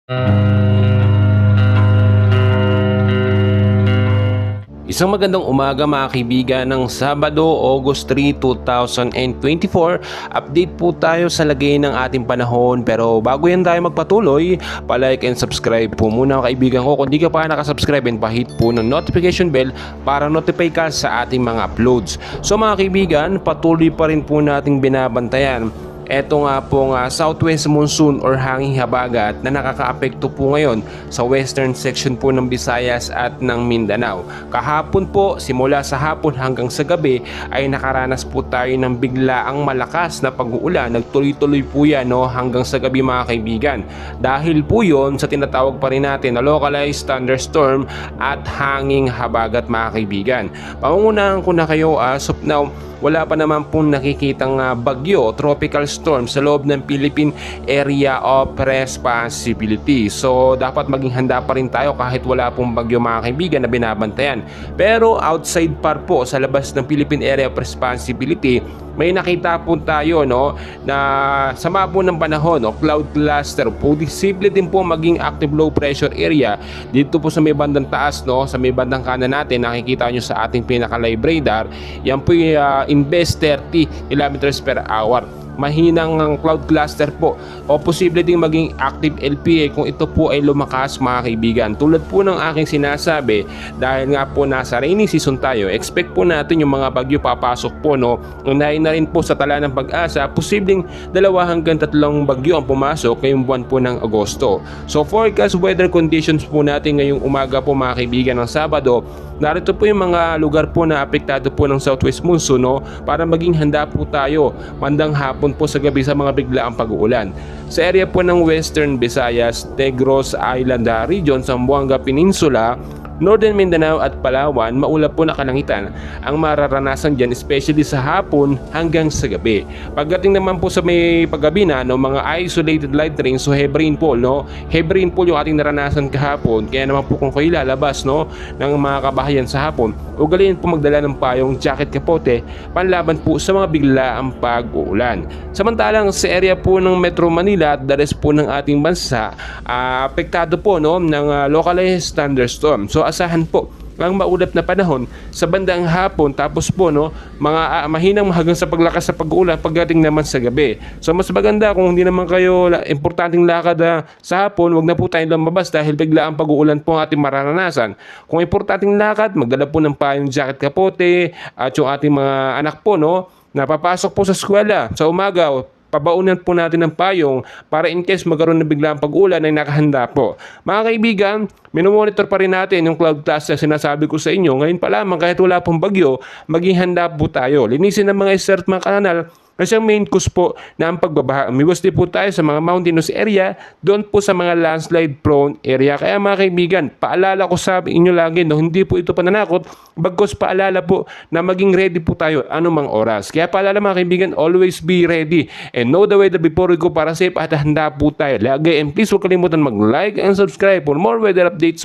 Isang magandang umaga mga kaibigan ng Sabado, August 3, 2024. Update po tayo sa lagay ng ating panahon, pero bago yan tayo magpatuloy, palike and subscribe po muna kaibigan ko. Kung di ka pa nakasubscribe, and pahit po ng notification bell para notify ka sa ating mga uploads. So mga kaibigan, patuloy pa rin po nating binabantayan eto nga pong southwest monsoon or hanging habagat na nakakaapekto po ngayon sa western section po ng Visayas at ng Mindanao. Kahapon po, simula sa hapon hanggang sa gabi ay nakaranas po tayo ng biglaang malakas na pag-uulan. Nagtuloy-tuloy po yan hanggang sa gabi mga kaibigan. Dahil po yon sa tinatawag pa rin natin na localized thunderstorm at hanging habagat mga kaibigan. Pangungunahan ko na kayo as of now, wala pa naman pong nakikitang bagyo, tropical storm sa loob ng Philippine Area of Responsibility. So dapat maging handa pa rin tayo kahit wala pong bagyo mga kaibigan na binabantayan. Pero outside par po sa labas ng Philippine Area of Responsibility, may nakita po tayo na sama po ng panahon, cloud cluster. Posible din po maging active low pressure area dito po sa may bandang taas, sa may bandang kanan natin. Nakikita nyo sa ating pinaka live radar, yan po yung imbes 30 kilometers per hour. Mahinang cloud cluster po o posible ding maging active LPA kung ito po ay lumakas mga kaibigan. Tulad po ng aking sinasabi, dahil nga po nasa rainy season tayo, expect po natin yung mga bagyo papasok po. Unahin na rin po sa tala ng pag-asa, posibleng 2 hanggang 3 bagyo ang pumasok ngayong buwan po ng Agosto. So forecast weather conditions po natin ngayong umaga po mga kaibigan ng Sabado. Narito po yung mga lugar po na apektado po ng southwest monsoon para maging handa po tayo mandang hapon po sa gabi sa mga biglaang pag-uulan. Sa area po ng Western Visayas, Negros Island region, Zamboanga Peninsula, Northern Mindanao at Palawan, maulap po na kalangitan ang mararanasan dyan, especially sa hapon hanggang sa gabi. Pagdating naman po sa may paggabi na, mga isolated light rains, so heavy rainfall, heavy rainfall yung ating naranasan kahapon. Kaya naman po kung kayo lalabas ng mga kabahayan sa hapon, ugaliin po magdala ng payong, jacket, kapote, panlaban po sa mga biglaang pag-uulan. Samantalang sa area po ng Metro Manila at the rest po ng ating bansa, apektado po ng localized thunderstorm. So asahan po ang maulap na panahon sa bandang hapon, tapos po mga mahinang hanggang sa paglakas sa pag-uulan pagdating naman sa gabi. So mas maganda kung hindi naman kayo importanteng lakad sa hapon, wag na po tayong lumabas dahil bigla ang pag-uulan po ang ating mararanasan. Kung importanteng lakad, magdala po ng payong, jacket, kapote at yung ating mga anak po na papasok po sa eskwela sa umaga, pabaunan po natin ng payong para in case magkaroon ng biglang pag-ulan ay nakahanda po. Mga kaibigan, minomonitor pa rin natin yung cloud cluster na sinasabi ko sa inyo. Ngayon pa lamang kahit wala pong bagyo, maging handa po tayo. Linisin ng mga isert, mga kanal, kasi ang main cause po na ang pagbabaha. Umiwas din po tayo sa mga mountainous area, doon po sa mga landslide prone area. Kaya mga kaibigan, paalala ko sa inyo lagi, hindi po ito pananakot, bagkus paalala po na maging ready po tayo anumang oras. Kaya paalala mga kaibigan, always be ready and know the weather before we go para safe at handa po tayo. Lagi, and please huwag kalimutan mag-like and subscribe for more weather updates.